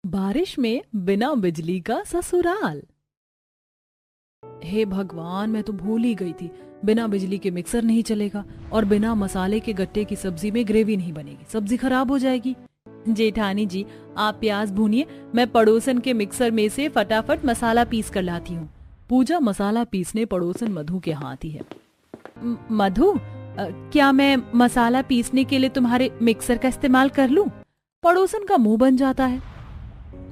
बारिश में बिना बिजली का ससुराल। हे भगवान, मैं तो भूल ही गई थी, बिना बिजली के मिक्सर नहीं चलेगा और बिना मसाले के गट्टे की सब्जी में ग्रेवी नहीं बनेगी, सब्जी खराब हो जाएगी। जेठानी जी, आप प्याज भूनिए, मैं पड़ोसन के मिक्सर में से फटाफट मसाला पीस कर लाती हूँ। पूजा मसाला पीसने पड़ोसन मधु के यहाँ आती है। मधु, क्या मैं मसाला पीसने के लिए तुम्हारे मिक्सर का इस्तेमाल कर लूं? पड़ोसन का मुंह बन जाता है।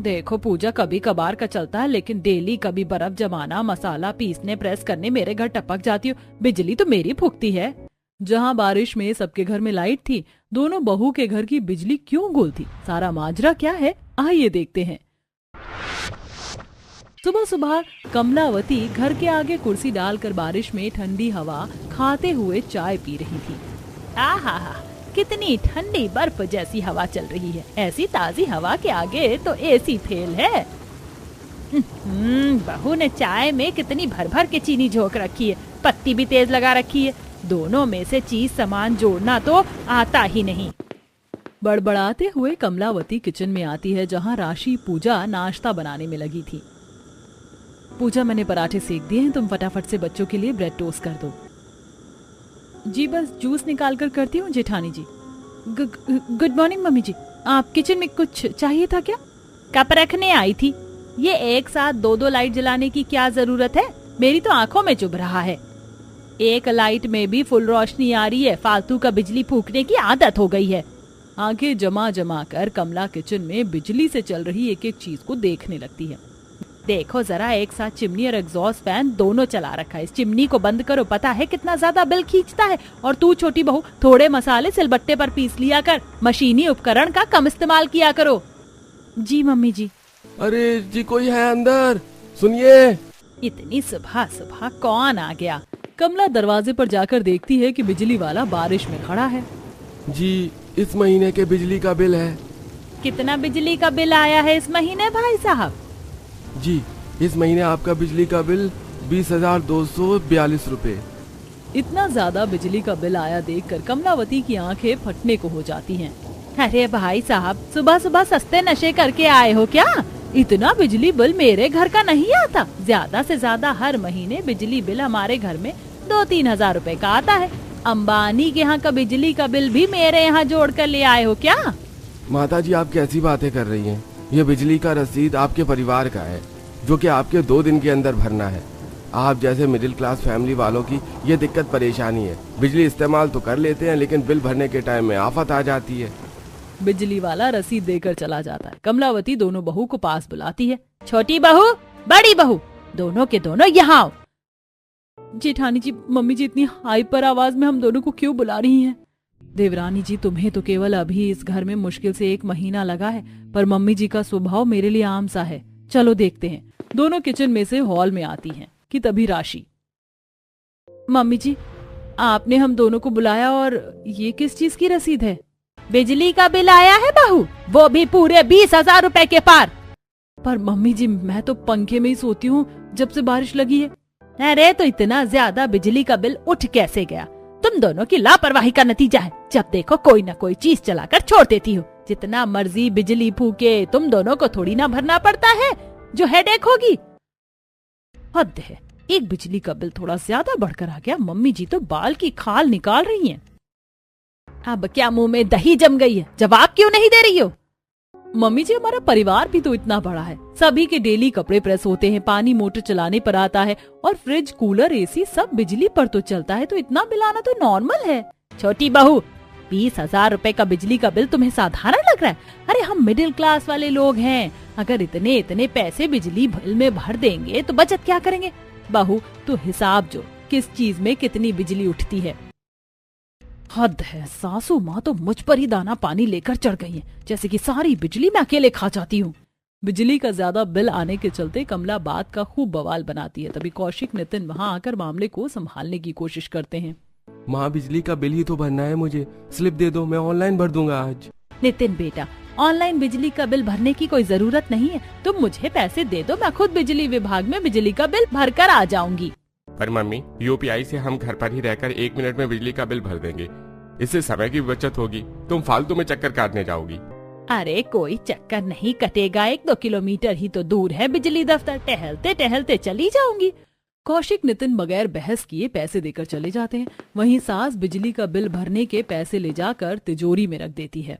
देखो पूजा, कभी कभार का चलता है, लेकिन डेली कभी बर्फ जमाना, मसाला पीसने, प्रेस करने मेरे घर टपक जाती हो, बिजली तो मेरी फूकती है। जहाँ बारिश में सबके घर में लाइट थी, दोनों बहू के घर की बिजली क्यों गुल थी? सारा माजरा क्या है, आइए देखते हैं। सुबह सुबह कमलावती घर के आगे कुर्सी डालकर बारिश में ठंडी हवा खाते हुए चाय पी रही थी। आहा, कितनी ठंडी बर्फ जैसी हवा चल रही है। ऐसी ताजी हवा के आगे तो एसी फेल है। बहू ने चाय में कितनी भर भर के चीनी झोंक रखी है, पत्ती भी तेज लगा रखी है। दोनों में से चीज सामान जोड़ना तो आता ही नहीं। बड़बड़ाते हुए कमलावती किचन में आती है, जहाँ राशि पूजा नाश्ता बनाने में लगी थी। पूजा, मैंने पराठे सेक दिए हैं, तुम फटाफट से बच्चों के लिए ब्रेड टोस्ट कर दो। जी बस जूस निकाल कर करती हूँ जेठानी जी। गुड मॉर्निंग मम्मी जी, आप किचन में कुछ चाहिए था क्या? कप रखने आई थी। ये एक साथ दो दो लाइट जलाने की क्या जरूरत है? मेरी तो आंखों में चुभ रहा है। एक लाइट में भी फुल रोशनी आ रही है, फालतू का बिजली फूकने की आदत हो गई है। आंखें जमा जमा कर कमला किचन में बिजली से चल रही एक एक चीज को देखने लगती है। देखो जरा, एक साथ चिमनी और एग्जॉस्ट फैन दोनों चला रखा है। इस चिमनी को बंद करो, पता है कितना ज्यादा बिल खींचता है। और तू छोटी बहू, थोड़े मसाले सिलबट्टे पर पीस लिया कर, मशीनी उपकरण का कम इस्तेमाल किया करो। जी मम्मी जी। अरे जी, कोई है अंदर, सुनिए। इतनी सुबह सुबह कौन आ गया? कमला दरवाजे पर जाकर देखती है कि बिजली वाला बारिश में खड़ा है। जी, इस महीने के बिजली का बिल है। कितना बिजली का बिल आया है इस महीने भाई साहब? जी, इस महीने आपका बिजली का बिल 20,242 रुपए। इतना ज्यादा बिजली का बिल आया देखकर कमलावती की आंखें फटने को हो जाती हैं। अरे भाई साहब, सुबह सुबह सस्ते नशे करके आए हो क्या? इतना बिजली बिल मेरे घर का नहीं आता। ज्यादा से ज्यादा हर महीने बिजली बिल हमारे घर में 2-3 हजार रुपए का आता है। अंबानी के यहाँ का बिजली का बिल भी मेरे यहाँ जोड़ कर ले आए हो क्या? माता जी, आप कैसी बातें कर रही हैं? ये बिजली का रसीद आपके परिवार का है, जो कि आपके 2 दिन के अंदर भरना है। आप जैसे मिडिल क्लास फैमिली वालों की ये दिक्कत परेशानी है। बिजली इस्तेमाल तो कर लेते हैं, लेकिन बिल भरने के टाइम में आफत आ जाती है। बिजली वाला रसीद देकर चला जाता है। कमलावती दोनों बहू को पास बुलाती है। छोटी बहू, बड़ी बहू, दोनों के दोनों यहाँ आओ। जेठानी जी, मम्मी जी इतनी हाइपर आवाज में हम दोनों को क्यों बुला रही हैं? देवरानी जी, तुम्हें तो केवल अभी इस घर में मुश्किल से 1 महीना लगा है, पर मम्मी जी का स्वभाव मेरे लिए आम सा है। चलो देखते हैं। दोनों किचन में से हॉल में आती हैं कि तभी राशि। मम्मी जी, आपने हम दोनों को बुलाया, और ये किस चीज की रसीद है? बिजली का बिल आया है बहू, वो भी पूरे 20,000 रुपए के पार। पर मम्मी जी, मैं तो पंखे में ही सोती हूँ जब से बारिश लगी है। अरे तो इतना ज्यादा बिजली का बिल उठ कैसे गया? तुम दोनों की लापरवाही का नतीजा है। जब देखो कोई न कोई चीज चलाकर छोड़ देती हो। जितना मर्जी बिजली फूके, तुम दोनों को थोड़ी ना भरना पड़ता है जो हेडेक होगी। हद है, एक बिजली का बिल थोड़ा ज्यादा बढ़कर आ गया। मम्मी जी तो बाल की खाल निकाल रही हैं। अब क्या मुंह में दही जम गई है? जवाब क्यों नहीं दे रही हो? मम्मी जी, हमारा परिवार भी तो इतना बड़ा है। सभी के डेली कपड़े प्रेस होते हैं, पानी मोटर चलाने पर आता है, और फ्रिज, कूलर, एसी सब बिजली पर तो चलता है, तो इतना बिल आना तो नॉर्मल है। छोटी बहू, 20,000 रुपए का बिजली का बिल तुम्हें साधारण लग रहा है? अरे हम मिडिल क्लास वाले लोग हैं। अगर इतने इतने पैसे बिजली बिल में भर देंगे तो बचत क्या करेंगे? बहू, तू हिसाब जो, किस चीज में कितनी बिजली उठती है। हद है, सासू माँ तो मुझ पर ही दाना पानी लेकर चढ़ गई है, जैसे कि सारी बिजली मैं अकेले खा जाती हूँ। बिजली का ज्यादा बिल आने के चलते कमला बात का खूब बवाल बनाती है। तभी कौशिक, नितिन वहाँ आकर मामले को संभालने की कोशिश करते हैं। माँ, बिजली का बिल ही तो भरना है मुझे, स्लिप दे दो, मैं ऑनलाइन भर दूंगा आज। नितिन बेटा, ऑनलाइन बिजली का बिल भरने की कोई जरूरत नहीं है। तुम मुझे पैसे दे दो, मैं खुद बिजली विभाग में बिजली का बिल भर कर आ जाऊंगी। पर मम्मी, यूपीआई से हम घर पर ही रहकर 1 मिनट में बिजली का बिल भर देंगे। इससे समय की बचत होगी, तुम फालतू में चक्कर काटने जाओगी। अरे कोई चक्कर नहीं कटेगा, 1-2 किलोमीटर ही तो दूर है बिजली दफ्तर, टहलते टहलते चली जाऊंगी। कौशिक नितिन बगैर बहस किए पैसे देकर चले जाते हैं। वहीं सास बिजली का बिल भरने के पैसे ले जाकर तिजोरी में रख देती है।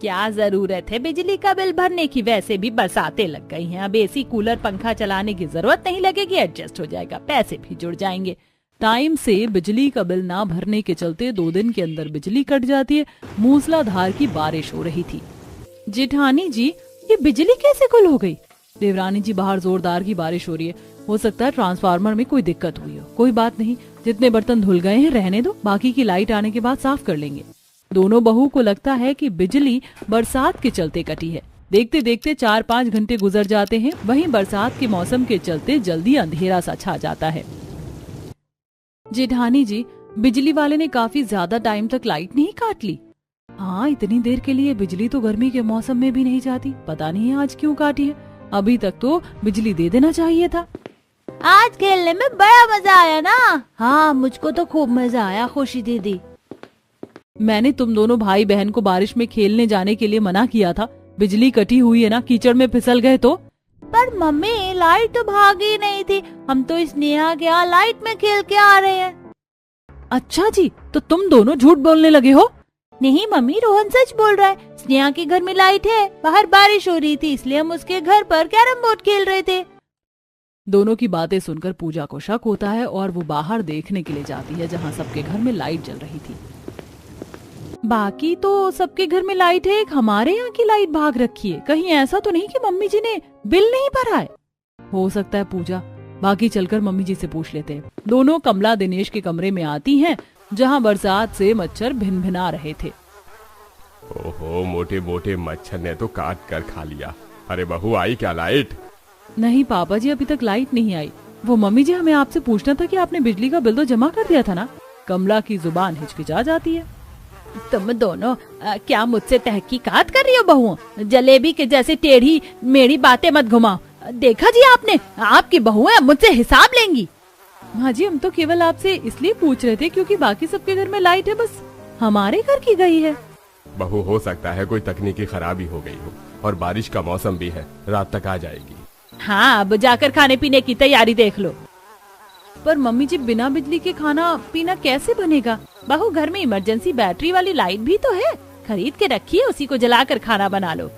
क्या जरूरत है बिजली का बिल भरने की, वैसे भी बरसातें लग गई हैं, अब एसी कूलर पंखा चलाने की जरूरत नहीं लगेगी, एडजस्ट हो जाएगा, पैसे भी जुड़ जाएंगे। टाइम से बिजली का बिल ना भरने के चलते 2 दिन के अंदर बिजली कट जाती है। मूसलाधार की बारिश हो रही थी। जेठानी जी, ये बिजली कैसे गुल हो गई? देवरानी जी, बाहर जोरदार की बारिश हो रही है, हो सकता है ट्रांसफार्मर में कोई दिक्कत हुई हो। कोई बात नहीं, जितने बर्तन धुल गए हैं रहने दो, बाकी की लाइट आने के बाद साफ कर लेंगे। दोनों बहू को लगता है कि बिजली बरसात के चलते कटी है। देखते देखते 4-5 घंटे गुजर जाते हैं। वहीं बरसात के मौसम के चलते जल्दी अंधेरा सा छा जाता है। जेठानी जी, बिजली वाले ने काफी ज्यादा टाइम तक लाइट नहीं काट ली। हाँ, इतनी देर के लिए बिजली तो गर्मी के मौसम में भी नहीं जाती, पता नहीं आज क्यों काटी है। अभी तक तो बिजली दे देना चाहिए था। आज खेलने में बड़ा मजा आया ना? हाँ, मुझको तो खूब मजा आया खुशी दीदी। मैंने तुम दोनों भाई बहन को बारिश में खेलने जाने के लिए मना किया था। बिजली कटी हुई है ना, कीचड़ में फिसल गए तो। पर मम्मी, लाइट तो भागी नहीं थी, हम तो स्नेहा के यहाँ लाइट में खेल के आ रहे हैं। अच्छा जी, तो तुम दोनों झूठ बोलने लगे हो? नहीं मम्मी, रोहन सच बोल रहा है। स्नेहा के घर में लाइट है, बाहर बारिश हो रही थी, इसलिए हम उसके घर पर कैरम बोर्ड खेल रहे थे। दोनों की बातें सुनकर पूजा को शक होता है और वो बाहर देखने के लिए जाती है, जहाँ सबके घर में लाइट जल रही थी। बाकी तो सबके घर में लाइट है, एक हमारे यहाँ की लाइट भाग रखी है। कहीं ऐसा तो नहीं कि मम्मी जी ने बिल नहीं भरा है? हो सकता है पूजा, बाकी चलकर मम्मी जी से पूछ लेते हैं। दोनों कमला दिनेश के कमरे में आती हैं, जहाँ बरसात से मच्छर भिनभिना रहे थे। ओहो, मोटे मोटे मच्छर ने तो काट कर खा लिया। अरे बहू, आई क्या लाइट? नहीं पापा जी, अभी तक लाइट नहीं आई। वो मम्मी जी, हमें आपसे पूछना था कि आपने बिजली का बिल तो जमा कर दिया था ना? कमला की जुबान हिचकिचा जाती है। तुम दोनों क्या मुझसे तहकीकात कर रही हो बहुओं? जलेबी के जैसे टेढ़ी मेरी बातें मत घुमाओ। देखा जी आपने, आपकी बहुएं मुझसे हिसाब लेंगी। हाँ जी, हम तो केवल आपसे इसलिए पूछ रहे थे क्योंकि बाकी सबके घर में लाइट है, बस हमारे घर की गई है। बहू, हो सकता है कोई तकनीकी खराबी हो गई हो, और बारिश का मौसम भी है, रात तक आ जाएगी। हाँ, अब जाकर खाने पीने की तैयारी देख लो। पर मम्मी जी, बिना बिजली के खाना पीना कैसे बनेगा? बहू, घर में इमरजेंसी बैटरी वाली लाइट भी तो है, खरीद के रखी है, उसी को जलाकर खाना बना लो।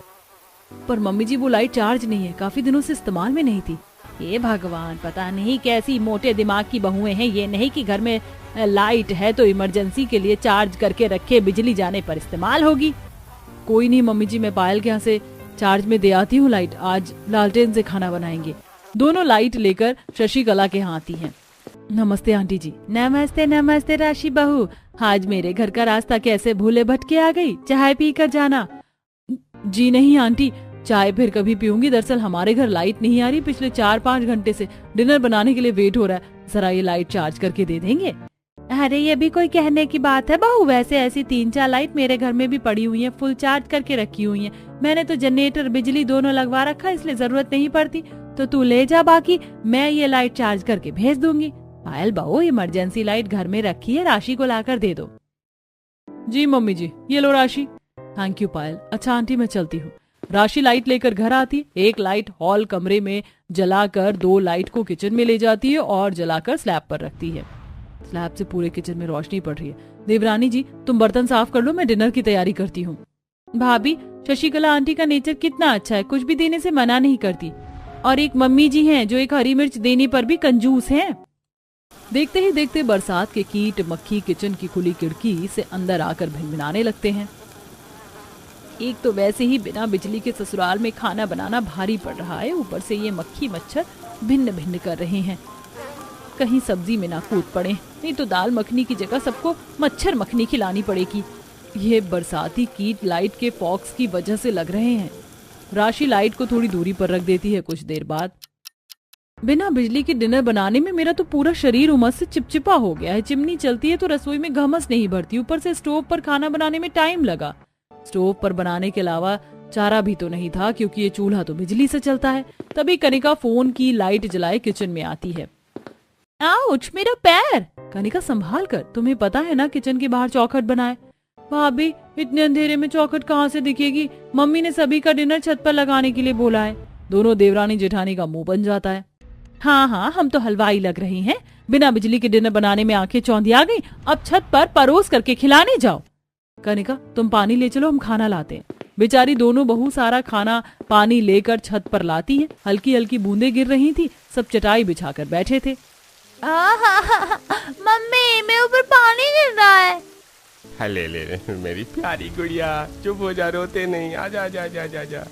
पर मम्मी जी, वो लाइट चार्ज नहीं है, काफी दिनों से इस्तेमाल में नहीं थी। हे भगवान, पता नहीं कैसी मोटे दिमाग की बहुएं हैं। ये नहीं कि घर में लाइट है तो इमरजेंसी के लिए चार्ज करके रखे, बिजली जाने पर इस्तेमाल होगी। कोई नहीं मम्मी जी, मैं पायल के यहाँ से चार्ज में दे आती हूँ लाइट, आज लालटेन से खाना बनाएंगे। दोनों लाइट लेकर शशिकला के यहाँ आती हैं। नमस्ते आंटी जी। नमस्ते नमस्ते राशि बहू, आज मेरे घर का रास्ता कैसे भूले भटके आ गई? चाय पी कर जाना। जी नहीं आंटी, चाय फिर कभी पीऊंगी। दरअसल हमारे घर लाइट नहीं आ रही, पिछले 4-5 घंटे से डिनर बनाने के लिए वेट हो रहा है, जरा ये लाइट चार्ज करके दे देंगे? अरे ये भी कोई कहने की बात है बहू, वैसे ऐसी 3-4 लाइट मेरे घर में भी पड़ी हुई है, फुल चार्ज करके रखी हुई है। मैंने तो जनरेटर बिजली दोनों लगवा रखा, इसलिए जरूरत नहीं पड़ती। तो तू ले जा, बाकी मैं ये लाइट चार्ज करके भेज दूंगी। पायल बहू, इमरजेंसी लाइट घर में रखी है, राशि को लाकर दे दो। जी मम्मी जी, ये लो राशि। थैंक यू पायल। अच्छा आंटी, मैं चलती हूँ। राशि लाइट लेकर घर आती, एक लाइट हॉल कमरे में जलाकर 2 लाइट को किचन में ले जाती है और जलाकर स्लैब पर रखती है। स्लैब से पूरे किचन में रोशनी पड़ रही है। देवरानी जी, तुम बर्तन साफ कर लो, मैं डिनर की तैयारी करती हूँ। भाभी, शशिकला आंटी का नेचर कितना अच्छा है, कुछ भी देने से मना नहीं करती। और एक मम्मी जी हैं जो एक हरी मिर्च देने पर भी कंजूस हैं। देखते ही देखते बरसात के कीट मक्खी किचन की खुली खिड़की से अंदर आकर भिनभिनाने लगते हैं। एक तो वैसे ही बिना बिजली के ससुराल में खाना बनाना भारी पड़ रहा है, ऊपर से ये मक्खी मच्छर भिन्न भिन्न कर रहे हैं। कहीं सब्जी में ना कूद पड़े, नहीं तो दाल मखनी की जगह सबको मच्छर मखनी खिलानी पड़ेगी। ये बरसाती कीट लाइट के फॉक्स की वजह से लग रहे हैं। राशि लाइट को थोड़ी दूरी पर रख देती है। कुछ देर बाद, बिना बिजली के डिनर बनाने में मेरा तो पूरा शरीर उमस से चिपचिपा हो गया है। चिमनी चलती है तो रसोई में घमस नहीं भरती, ऊपर से स्टोव पर खाना बनाने में टाइम लगा। स्टोव पर बनाने के अलावा चारा भी तो नहीं था, क्योंकि ये चूल्हा तो बिजली से चलता है। तभी कनिका फोन की लाइट जलाए किचन में आती है। आउच, मेरा पैर। कनिका संभाल कर, तुम्हें पता है ना किचन के बाहर चौखट बनाए। भाभी इतने अंधेरे में चौखट कहाँ से दिखेगी? मम्मी ने सभी का डिनर छत पर लगाने के लिए बोला है। दोनों देवरानी जेठानी का मुंह बन जाता है। हाँ हाँ, हम तो हलवाई लग रही हैं। बिना बिजली के डिनर बनाने में आंखें चौंधिया गई। अब छत पर परोस करके खिलाने जाओ। कनिका, तुम पानी ले चलो, हम खाना लाते हैं। बेचारी दोनों बहू सारा खाना पानी लेकर छत पर लाती है। हल्की हल्की बूंदें गिर रही थी। सब चटाई बिछाकर बैठे थे। मम्मी, मेरे ऊपर पानी गिर रहा है। ले मेरी प्यारी गुड़िया, चुप हो जा, रोते नहीं, आजा आजा आजा आजा आजा।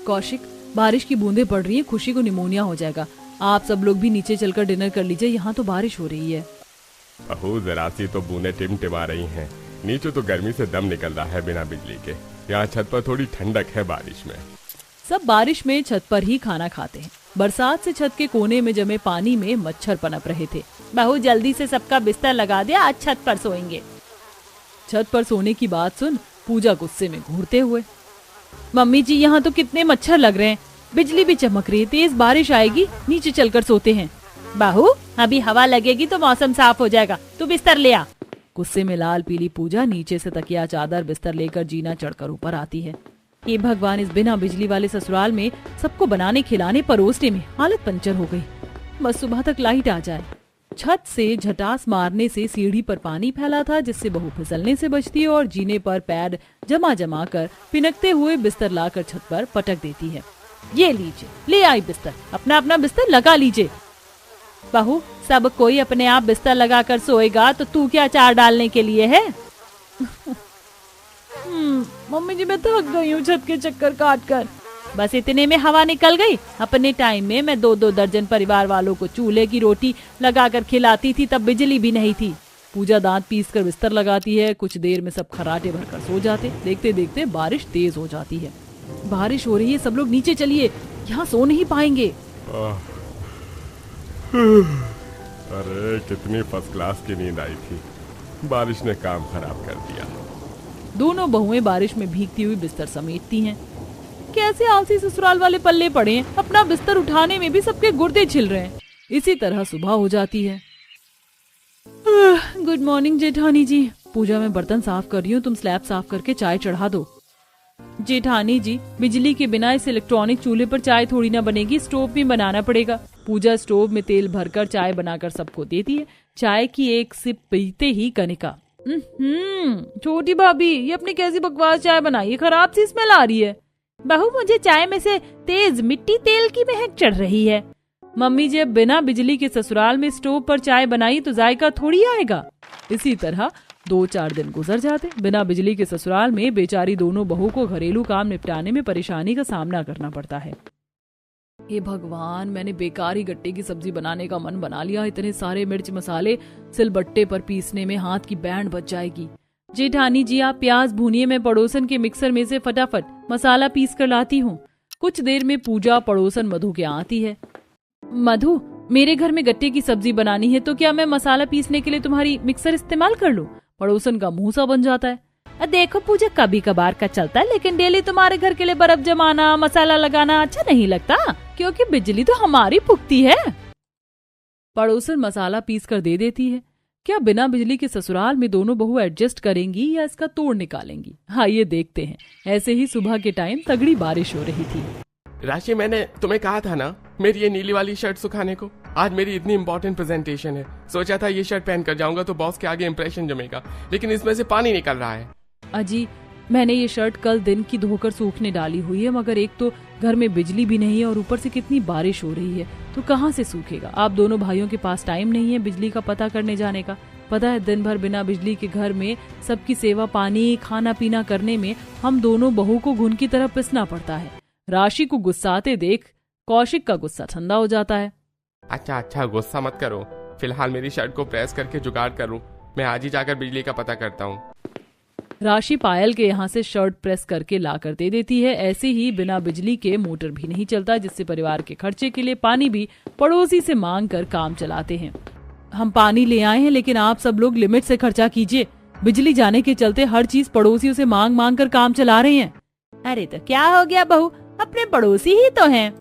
कौशिक, बारिश की बूंदें पड़ रही हैं, खुशी को निमोनिया हो जाएगा। आप सब लोग भी नीचे चलकर डिनर कर लीजिए, यहाँ तो बारिश हो रही है। बहू, जरा सी तो बूंदें टिमटिमा रही हैं। नीचे तो गर्मी से दम निकल रहा है बिना बिजली के। यहाँ छत पर थोड़ी ठंडक है बारिश में। सब बारिश में छत पर ही खाना खाते हैं। बरसात से छत के कोने में जमे पानी में मच्छर पनप रहे थे। बहू, जल्दी से सबका बिस्तर लगा दे, आज छत पर सोएंगे। छत पर सोने की बात सुन पूजा गुस्से में घूरते हुए, मम्मी जी यहाँ तो कितने मच्छर लग रहे हैं, बिजली भी चमक रही है, तेज बारिश आएगी, नीचे चलकर सोते हैं। बहू, अभी हवा लगेगी तो मौसम साफ हो जाएगा, तू बिस्तर ले आ। गुस्से में लाल पीली पूजा नीचे से तकिया चादर बिस्तर लेकर जीना चढ़कर ऊपर आती है। ये भगवान, इस बिना बिजली वाले ससुराल में सबको बनाने खिलाने परोसने में हालत पंचर हो गई। बस सुबह तक लाइट आ जाए। छत से झटास मारने से सीढ़ी पर पानी फैला था, जिससे बहू फिसलने से बचती है और जीने पर पैर जमा जमा कर पिनकते हुए बिस्तर लाकर छत पर पटक देती है। ये लीजिए, ले आई बिस्तर, अपना अपना बिस्तर लगा लीजिए। बहू, सब कोई अपने आप बिस्तर लगा कर सोएगा तो तू क्या चार डालने के लिए है? मम्मी जी, मैं थक गई हूँ छत के चक्कर काट कर। बस इतने में हवा निकल गई। अपने टाइम में मैं 2-2 दर्जन परिवार वालों को चूल्हे की रोटी लगाकर खिलाती थी, तब बिजली भी नहीं थी। पूजा दांत पीस कर बिस्तर लगाती है। कुछ देर में सब खराटे भरकर सो जाते। देखते देखते बारिश तेज हो जाती है। बारिश हो रही है, सब लोग नीचे चलिए, यहाँ सो नहीं पाएंगे। अरे कितनी फर्स्ट क्लास की नींद आई थी, बारिश ने काम खराब कर दिया। दोनों बहुएं बारिश में भीगती हुई बिस्तर समेटती हैं। कैसे आलसी ससुराल वाले पल्ले पड़े हैं, अपना बिस्तर उठाने में भी सबके गुर्दे छिल रहे हैं। इसी तरह सुबह हो जाती है। गुड मॉर्निंग जेठानी जी। पूजा में बर्तन साफ कर रही हूँ, तुम स्लैब साफ करके चाय चढ़ा दो। जेठानी जी, बिजली के बिना इस इलेक्ट्रॉनिक चूल्हे पर चाय थोड़ी ना बनेगी, स्टोव में बनाना पड़ेगा। पूजा स्टोव में तेल भरकर चाय बनाकर सबको देती है। चाय की एक सिप पीते ही कनिका, छोटी भाभी, ये अपनी कैसी बकवास चाय बनाई है, खराब सी स्मेल आ रही है। बहू, मुझे चाय में से तेज मिट्टी तेल की महक चढ़ रही है। मम्मी जी, अब बिना बिजली के ससुराल में स्टोव पर चाय बनाई तो जायका थोड़ी आएगा। इसी तरह 2-4 दिन गुजर जाते। बिना बिजली के ससुराल में बेचारी दोनों बहू को घरेलू काम निपटाने में परेशानी का सामना करना पड़ता है। हे भगवान, मैंने बेकार ही गट्टे की सब्जी बनाने का मन बना लिया। इतने सारे मिर्च मसाले सिलबट्टे पर पीसने में हाथ की बैंड बच जाएगी। जेठानी जी, आप प्याज भूनिए, मैं पड़ोसन के मिक्सर में से फटाफट मसाला पीस कर लाती हूँ। कुछ देर में पूजा पड़ोसन मधु के आती है। मधु, मेरे घर में गट्टे की सब्जी बनानी है, तो क्या मैं मसाला पीसने के लिए तुम्हारी मिक्सर इस्तेमाल कर लूं? पड़ोसन का मुंह सा बन जाता है। देखो पूजा, कभी कभार का चलता है, लेकिन डेली तुम्हारे घर के लिए बर्फ जमाना, मसाला लगाना अच्छा नहीं लगता, क्योंकि बिजली तो हमारी पुख्ती है। पड़ोसन मसाला पीस कर दे देती है। क्या बिना बिजली के ससुराल में दोनों बहू एडजस्ट करेंगी या इसका तोड़ निकालेंगी? हाँ, ये देखते हैं। ऐसे ही सुबह के टाइम तगड़ी बारिश हो रही थी। राशि, मैंने तुम्हें कहा था ना मेरी ये नीली वाली शर्ट सुखाने को। आज मेरी इतनी इंपॉर्टेंट प्रेजेंटेशन है, सोचा था ये शर्ट पहन कर जाऊंगा तो बॉस के आगे इंप्रेशन जमेगा, लेकिन इसमें से पानी निकल रहा है। अजी, मैंने ये शर्ट कल दिन की धोकर सूखने डाली हुई है, मगर एक तो घर में बिजली भी नहीं है और ऊपर से कितनी बारिश हो रही है, तो कहाँ से सूखेगा। आप दोनों भाइयों के पास टाइम नहीं है बिजली का पता करने जाने का। पता है, दिन भर बिना बिजली के घर में सबकी सेवा पानी खाना पीना करने में हम दोनों बहू को घुन की तरह पिसना पड़ता है। राशि को गुस्साते देख कौशिक का गुस्सा ठंडा हो जाता है। अच्छा, गुस्सा मत करो, फिलहाल मेरी शर्ट को प्रेस करके जुगाड़ करूं। मैं आज ही जाकर बिजली का पता करता हूँ। राशि पायल के यहाँ से शर्ट प्रेस करके ला कर दे देती है। ऐसे ही बिना बिजली के मोटर भी नहीं चलता, जिससे परिवार के खर्चे के लिए पानी भी पड़ोसी से मांग कर काम चलाते हैं। हम पानी ले आए हैं, लेकिन आप सब लोग लिमिट से खर्चा कीजिए। बिजली जाने के चलते हर चीज पड़ोसियों से मांग मांग कर काम चला रहे हैं। अरे तो क्या हो गया बहू, अपने पड़ोसी ही तो हैं।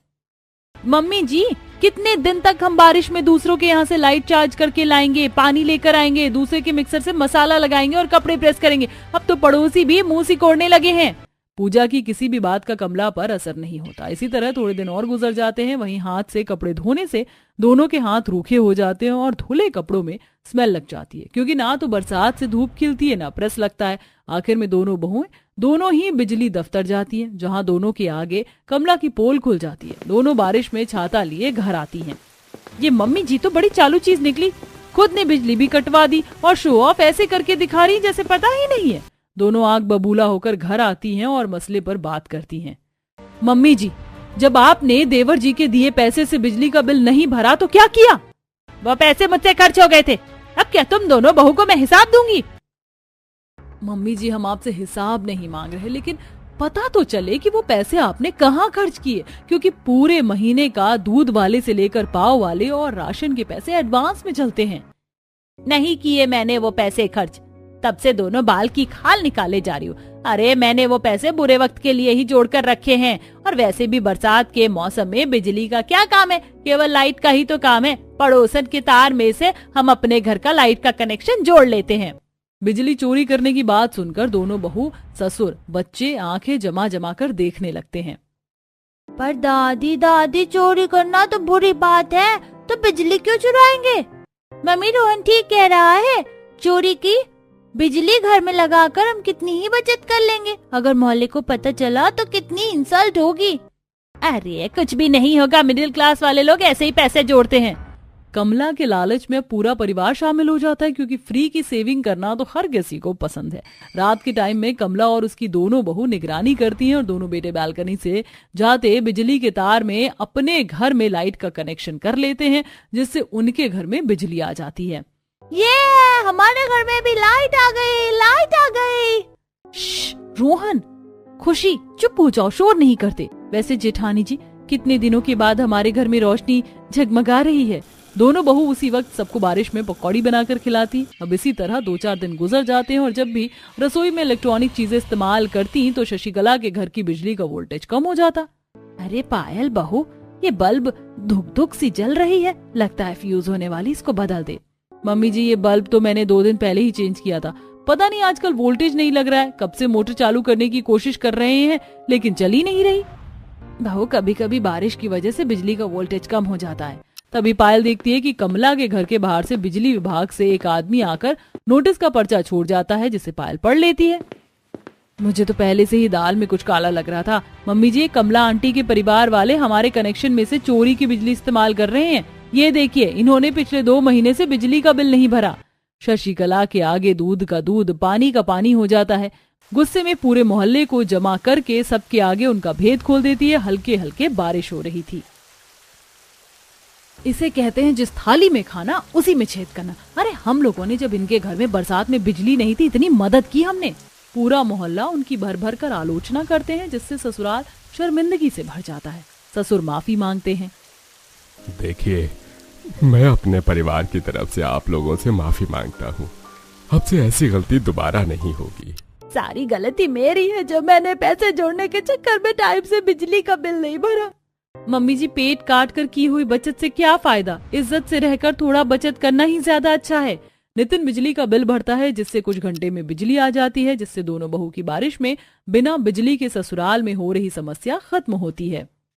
मम्मी जी, कितने दिन तक हम बारिश में दूसरों के यहाँ से लाइट चार्ज करके लाएंगे, पानी लेकर आएंगे, दूसरे के मिक्सर से मसाला लगाएंगे और कपड़े प्रेस करेंगे। अब तो पड़ोसी भी मुंह सिकोड़ने लगे हैं। पूजा की किसी भी बात का कमला पर असर नहीं होता। इसी तरह थोड़े दिन और गुजर जाते हैं। वहीं हाथ से कपड़े धोने से दोनों के हाथ रूखे हो जाते हैं और धुले कपड़ों में स्मेल लग जाती है, क्योंकि ना तो बरसात से धूप खिलती है ना प्रेस लगता है। आखिर में दोनों बहुएं दोनों ही बिजली दफ्तर जाती हैं, जहां दोनों के आगे कमला की पोल खुल जाती है। दोनों बारिश में छाता लिए घर आती हैं। ये मम्मी जी तो बड़ी चालू चीज निकली, खुद ने बिजली भी कटवा दी और शो ऑफ ऐसे करके दिखा रही जैसे पता ही नहीं है। दोनों आग बबूला होकर घर आती हैं और मसले पर बात करती हैं। मम्मी जी, जब आपने देवर जी के दिए पैसे से बिजली का बिल नहीं भरा तो क्या किया? वो पैसे मुझसे खर्च हो गए थे, अब क्या तुम दोनों बहू को मैं हिसाब दूंगी? मम्मी जी, हम आपसे हिसाब नहीं मांग रहे, लेकिन पता तो चले कि वो पैसे आपने कहाँ खर्च किए, क्योंकि पूरे महीने का दूध वाले से लेकर पाव वाले और राशन के पैसे एडवांस में चलते हैं। नहीं किए मैंने वो पैसे खर्च, तब से दोनों बाल की खाल निकाले जा रही हूँ। अरे मैंने वो पैसे बुरे वक्त के लिए ही जोड़ कर रखे हैं, और वैसे भी बरसात के मौसम में बिजली का क्या काम है, केवल लाइट का ही तो काम है। पड़ोसन के तार में से हम अपने घर का लाइट का कनेक्शन जोड़ लेते हैं। बिजली चोरी करने की बात सुनकर दोनों बहू, ससुर, बच्चे आंखें जमा जमा कर देखने लगते हैं। पर दादी दादी, चोरी करना तो बुरी बात है, तो बिजली क्यों चुराएंगे? मम्मी, रोहन ठीक कह रहा है, चोरी की बिजली घर में लगाकर हम कितनी ही बचत कर लेंगे। अगर मोहल्ले को पता चला तो कितनी इंसल्ट होगी। अरे कुछ भी नहीं होगा, मिडिल क्लास वाले लोग ऐसे ही पैसे जोड़ते हैं। कमला के लालच में पूरा परिवार शामिल हो जाता है, क्योंकि फ्री की सेविंग करना तो हर किसी को पसंद है। रात के टाइम में कमला और उसकी दोनों बहू निगरानी करती हैं और दोनों बेटे बालकनी से जाते बिजली के तार में अपने घर में लाइट का कनेक्शन कर लेते हैं, जिससे उनके घर में बिजली आ जाती है। ये हमारे घर में भी लाइट आ गई, लाइट आ गई। रोहन, खुशी, चुप हो जाओ, शोर नहीं करते। वैसे जेठानी जी, कितने दिनों के बाद हमारे घर में रोशनी झगमगा रही है। दोनों बहू उसी वक्त सबको बारिश में पकौड़ी बनाकर खिलाती। अब इसी तरह 2-4 दिन गुजर जाते हैं और जब भी रसोई में इलेक्ट्रॉनिक चीजें इस्तेमाल करती तो शशिकला के घर की बिजली का वोल्टेज कम हो जाता। अरे पायल बहू, ये बल्ब धुक धुक सी जल रही है, लगता है फ्यूज होने वाली, इसको बदल दे। मम्मी जी, ये बल्ब तो मैंने 2 दिन पहले ही चेंज किया था, पता नहीं आजकल वोल्टेज नहीं लग रहा है। कब से मोटर चालू करने की कोशिश कर रहे हैं लेकिन चल ही नहीं रही। बहू, कभी कभी बारिश की वजह से बिजली का वोल्टेज कम हो जाता है। तभी पायल देखती है कि कमला के घर के बाहर से बिजली विभाग से एक आदमी आकर नोटिस का पर्चा छोड़ जाता है, जिसे पायल पढ़ लेती है। मुझे तो पहले से ही दाल में कुछ काला लग रहा था। मम्मी जी, कमला आंटी के परिवार वाले हमारे कनेक्शन में से चोरी की बिजली इस्तेमाल कर रहे हैं। ये देखिए, इन्होंने पिछले 2 महीने से बिजली का बिल नहीं भरा। शशिकला के आगे दूध का दूध, पानी का पानी हो जाता है। गुस्से में पूरे मोहल्ले को जमा करके सबके आगे उनका भेद खोल देती है। हल्के हल्के बारिश हो रही थी। इसे कहते हैं जिस थाली में खाना उसी में छेद करना। अरे हम लोगों ने जब इनके घर में बरसात में बिजली नहीं थी, इतनी मदद की हमने। पूरा मोहल्ला उनकी भर भर कर आलोचना करते हैं, जिससे ससुराल शर्मिंदगी से भर जाता है। ससुर माफी मांगते हैं। देखिए, मैं अपने परिवार की तरफ से आप लोगों से माफी मांगता हूँ। अब से ऐसी गलती दोबारा नहीं होगी। सारी गलती मेरी है, जो मैंने पैसे जोड़ने के चक्कर में टाइम से बिजली का बिल नहीं भरा। मम्मी जी, पेट काट कर की हुई बचत से क्या फायदा? इज्जत से रहकर थोड़ा बचत करना ही ज्यादा अच्छा है। नितिन बिजली का बिल भरता है, जिससे कुछ घंटे में बिजली आ जाती है, जिससे दोनों बहू की बारिश में बिना बिजली के ससुराल में हो रही समस्या खत्म होती है।